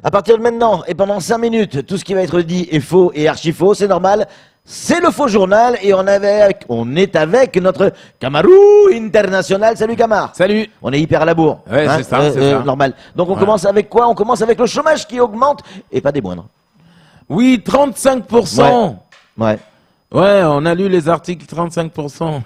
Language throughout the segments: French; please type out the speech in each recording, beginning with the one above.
À partir de maintenant et pendant 5 minutes, tout ce qui va être dit est faux et archi faux, c'est normal. C'est le faux journal et on est avec notre Camarou international. Salut Camar. Salut. On est hyper à la bourre. Ouais, c'est ça, c'est ça. Normal. Donc on commence avec quoi? On commence avec le chômage qui augmente et pas des moindres. Oui, 35%. Ouais. Ouais, on a lu les articles 35%.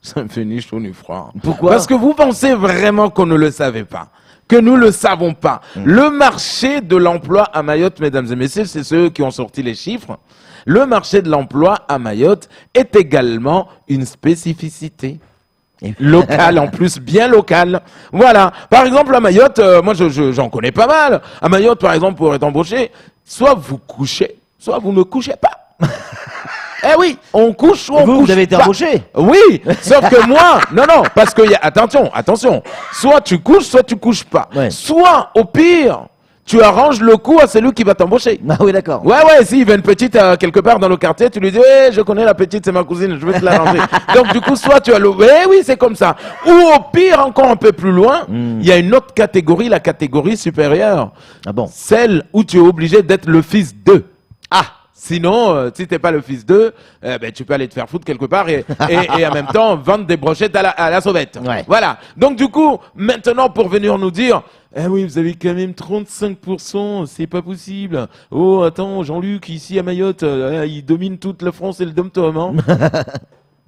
Ça me fait ni chaud ni froid. Pourquoi? Parce que vous pensez vraiment qu'on ne le savait pas, que nous le savons pas. Le marché de l'emploi à Mayotte, mesdames et messieurs, c'est ceux qui ont sorti les chiffres. Le marché de l'emploi à Mayotte est également une spécificité. Locale, en plus, bien locale. Voilà. Par exemple, à Mayotte, moi, j'en connais pas mal. À Mayotte, par exemple, pour être embauché, soit vous couchez, soit vous ne couchez pas. Eh oui, on couche ou on couche. Vous avez été embauché. Oui, sauf que moi, non, parce que attention, soit tu couches pas. Ouais. Soit, au pire, tu arranges le coup à celui qui va t'embaucher. Ah oui, d'accord. Ouais, s'il y a une petite quelque part dans le quartier, tu lui dis, ouais, je connais la petite, c'est ma cousine, je vais te l'arranger. Donc du coup, soit tu as oui, c'est comme ça. Ou au pire, encore un peu plus loin, il y a une autre catégorie, la catégorie supérieure. Ah bon? Celle où tu es obligé d'être le fils d'eux. Ah! Sinon, si t'es pas le fils d'eux, ben, tu peux aller te faire foutre quelque part et en même temps vendre des brochettes à la sauvette. Ouais. Voilà. Donc du coup, maintenant pour venir nous dire, eh oui, vous avez quand même 35%, c'est pas possible. Oh, attends, Jean-Luc, ici à Mayotte, il domine toute la France et le dom-tom, hein.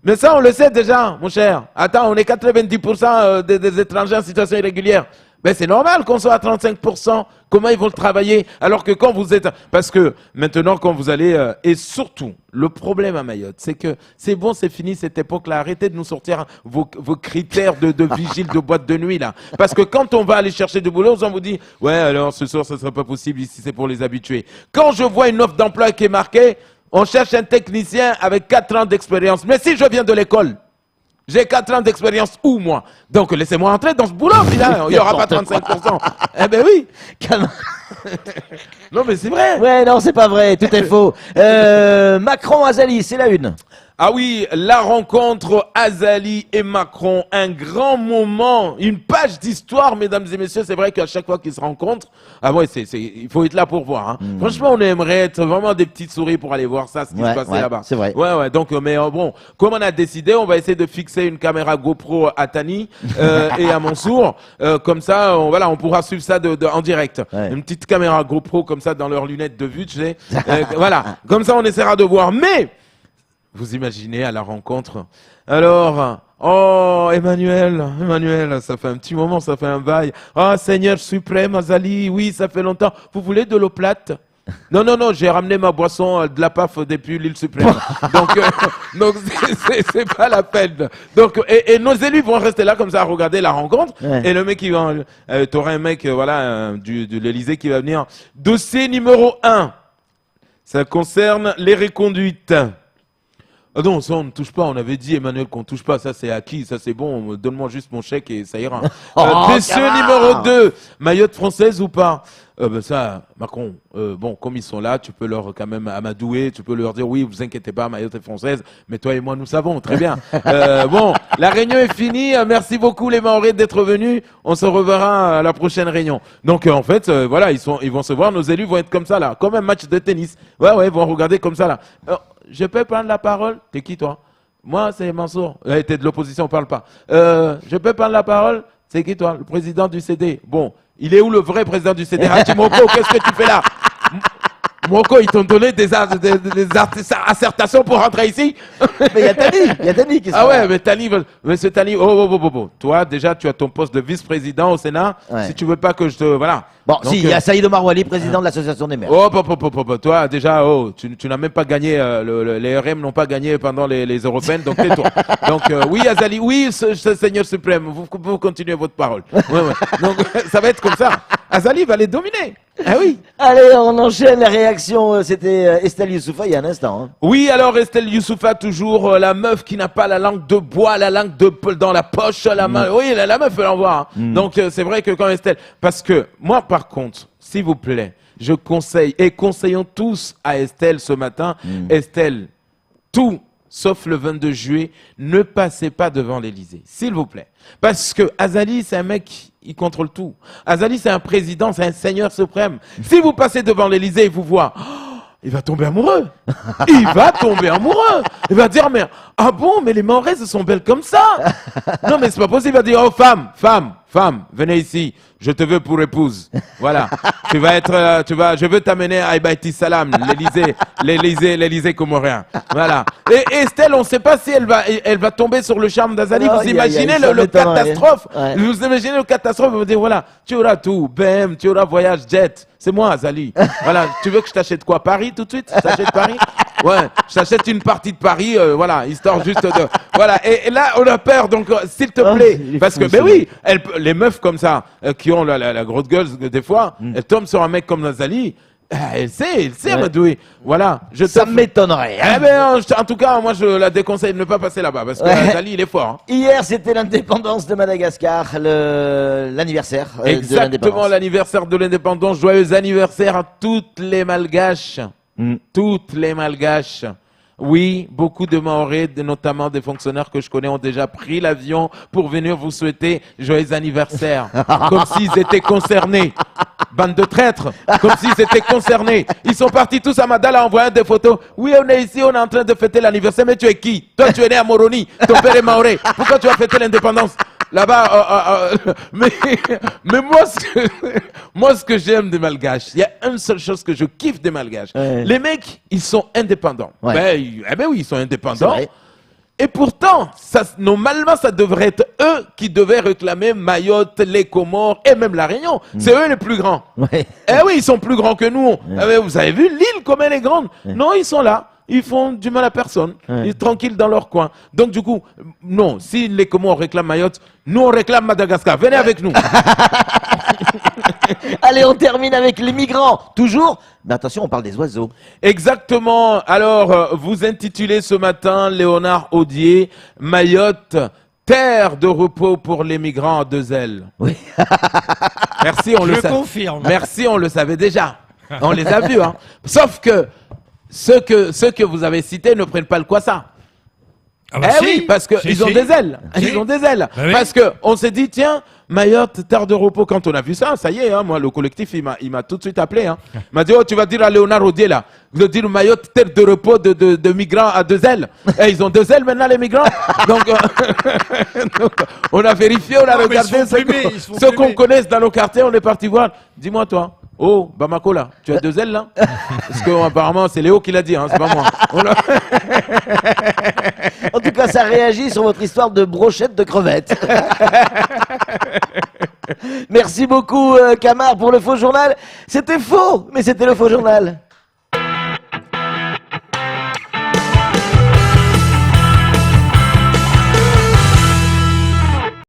Mais ça, on le sait déjà, mon cher. Attends, on est 90% des étrangers en situation irrégulière. Ben c'est normal qu'on soit à 35%. Comment ils vont le travailler? Alors que quand vous êtes... Parce que maintenant, quand vous allez... et surtout, le problème à Mayotte, c'est que c'est bon, c'est fini cette époque-là. Arrêtez de nous sortir vos critères de vigile de boîte de nuit, là. Parce que quand on va aller chercher du boulot, on vous dit, ouais, alors ce soir, ça ne sera pas possible ici, c'est pour les habitués. Quand je vois une offre d'emploi qui est marquée, on cherche un technicien avec 4 ans d'expérience. Mais si je viens de l'école, j'ai 4 ans d'expérience où, moi? Donc, laissez-moi entrer dans ce boulot, il n'y aura pas 35%. Eh ben oui. Non, mais c'est vrai. Ouais, non, c'est pas vrai, tout est faux. Macron, Azali, c'est la une. Ah oui, la rencontre Azali et Macron, un grand moment, une page d'histoire, mesdames et messieurs. C'est vrai qu'à chaque fois qu'ils se rencontrent, ah ouais, il faut être là pour voir. Hein. Franchement, on aimerait être vraiment des petites souris pour aller voir ça, ce qui se passait là-bas. C'est vrai. Ouais. Donc, mais bon, comme on a décidé, on va essayer de fixer une caméra GoPro à Tani et à Mansour. Comme ça, on pourra suivre ça en direct. Ouais. Une petite caméra GoPro comme ça dans leurs lunettes de vue, tu sais. Voilà. Comme ça, on essaiera de voir. Mais vous imaginez à la rencontre. Alors, oh, Emmanuel, ça fait un petit moment, ça fait un bail. Ah, Seigneur suprême, Azali, oui, ça fait longtemps. Vous voulez de l'eau plate? Non, j'ai ramené ma boisson de la PAF depuis l'île suprême. Donc c'est pas la peine. Donc, et nos élus vont rester là comme ça à regarder la rencontre. Ouais. Et le mec, t'auras un mec, de l'Élysée qui va venir. Dossier numéro 1. Ça concerne les reconduites. Ah non, ça on ne touche pas, on avait dit Emmanuel qu'on ne touche pas, ça c'est acquis, ça c'est bon, donne-moi juste mon chèque et ça ira. Dossier numéro 2, Mayotte française ou pas? Ça, Macron, bon, comme ils sont là, tu peux leur quand même amadouer, tu peux leur dire oui, vous inquiétez pas, Mayotte est française, mais toi et moi nous savons, très bien. Bon, la réunion est finie, merci beaucoup les Mahorais d'être venus, on se reverra à la prochaine réunion. Donc en fait, voilà, ils vont se voir, nos élus vont être comme ça là, comme un match de tennis. Ouais, ils vont regarder comme ça là. Je peux prendre la parole? T'es qui toi? Moi, c'est Mansour. T'es de l'opposition, on parle pas. Je peux prendre la parole? C'est qui toi? Le président du CD. Bon, il est où le vrai président du CD? Hachi Moko, qu'est-ce que tu fais là? Moko, ils t'ont donné des assertations pour rentrer ici? Mais il y a Tani qui se Ah ouais, mais Tani, monsieur Tani, oh. Toi, déjà, tu as ton poste de vice-président au Sénat. Ouais. Si tu veux pas que je te... Voilà. Bon, donc, si, il y a Saïd Omar Wali, président de l'association des maires. Toi, déjà, tu n'as même pas gagné, les RM n'ont pas gagné pendant les européennes, donc tais-toi. Donc, oui, Azali, oui, Seigneur suprême, vous continuez votre parole. Ouais. Donc, ça va être comme ça. Azali va les dominer. Ah oui. Allez, on enchaîne la réaction. C'était Estelle Youssoufa il y a un instant. Hein. Oui, alors Estelle Youssoufa, toujours la meuf qui n'a pas la langue de bois, la langue dans la poche, la main. Oui, la meuf, elle en voit. Hein. Donc, c'est vrai que quand Estelle... Parce que, moi, par contre, s'il vous plaît, je conseille, et conseillons tous à Estelle ce matin, Estelle, tout sauf le 22 juillet, ne passez pas devant l'Élysée, s'il vous plaît. Parce que Azali, c'est un mec, il contrôle tout. Azali, c'est un président, c'est un seigneur suprême. Si vous passez devant l'Élysée, il vous voit, il va tomber amoureux. Il va tomber amoureux. Il va dire, mais, ah bon, mais les Mahorais, elles sont belles comme ça. Non, mais c'est pas possible. Il va dire, oh, femme, venez ici. Je te veux pour épouse. Voilà. Je veux t'amener à Ibaïti Salam, l'Élysée comorien. Voilà. Et Estelle, on ne sait pas si elle va tomber sur le charme d'Azali. Vous imaginez le catastrophe. Ouais. Vous imaginez le catastrophe. Vous vous dites, voilà, tu auras tout. BM, tu auras voyage jet. C'est moi, Azali. Voilà. Tu veux que je t'achète quoi? Paris tout de suite? Je t'achète Paris? Ouais, je t'achète une partie de Paris, voilà, histoire juste de... Voilà, et là, on a peur, donc, s'il te plaît, parce que, ben oui, les meufs comme ça, qui ont la grosse gueule, des fois, elles tombent sur un mec comme Nazali, elle sait, Madoui. Voilà. Ça m'étonnerait. Eh ben, en tout cas, moi, je la déconseille de ne pas passer là-bas, parce que Nazali, il est fort. Hein. Hier, c'était l'indépendance de Madagascar, l'anniversaire de Exactement, l'indépendance. l'anniversaire de l'indépendance. Joyeux anniversaire à toutes les Malgaches. Toutes les Malgaches. Oui, beaucoup de Mahorais, notamment des fonctionnaires que je connais, ont déjà pris l'avion pour venir vous souhaiter joyeux anniversaire. Comme s'ils étaient concernés. Bande de traîtres. Comme s'ils étaient concernés. Ils sont partis tous à Madala à envoyer des photos. Oui, on est ici, on est en train de fêter l'anniversaire. Mais tu es qui? Toi, tu es né à Moroni. Ton père est Mahorais. Pourquoi tu vas fêter l'indépendance? Là-bas, mais moi, ce que j'aime des Malgaches, il y a une seule chose que je kiffe des Malgaches. Ouais. Les mecs, ils sont indépendants. Ouais. Ben oui, ils sont C'est indépendants. vrai. Et pourtant, normalement, ça devrait être eux qui devaient réclamer Mayotte, les Comores et même la Réunion. C'est eux les plus grands. Ouais. Eh oui, ils sont plus grands que nous. Eh ben, vous avez vu l'île comme elle est grande? Non, ils sont là. Ils font du mal à personne. Ils sont tranquilles dans leur coin. Donc du coup, non, si les Comores réclament Mayotte, nous on réclame Madagascar. Venez avec nous. Allez, on termine avec les migrants. Toujours. Mais attention, on parle des oiseaux. Exactement. Alors, vous intitulez ce matin, Léonard Audier, Mayotte, terre de repos pour les migrants à deux ailes. Oui. Merci, on le savait. Je confirme. Merci, on le savait déjà. On les a vus, hein. Sauf que ceux que vous avez cités ne prennent pas le Kwassa. Ah bah Eh si, oui, parce que si, ils ont si. des ailes. Si. Ils ont des ailes. Bah oui. Parce que on s'est dit, tiens, Mayotte, terre de repos. Quand on a vu ça, ça y est, hein, moi, le collectif, il m'a tout de suite appelé. Hein. Il m'a dit, oh, tu vas dire à Léonard Audier, là, de dire Mayotte, terre de repos de migrants à deux ailes. Et ils ont deux ailes maintenant, les migrants. Donc, donc, on a vérifié, on a Non, mais regardé ils se font plumer, ils se font ceux qu'on plumer. connaisse dans nos quartiers, on est parti voir. Dis-moi, toi. Oh, Bamako, là, tu as deux ailes, là? Parce que, apparemment, c'est Léo qui l'a dit, hein, c'est pas moi. En tout cas, ça réagit sur votre histoire de brochette de crevettes. Merci beaucoup, Camar, pour le faux journal. C'était faux, mais c'était le faux journal.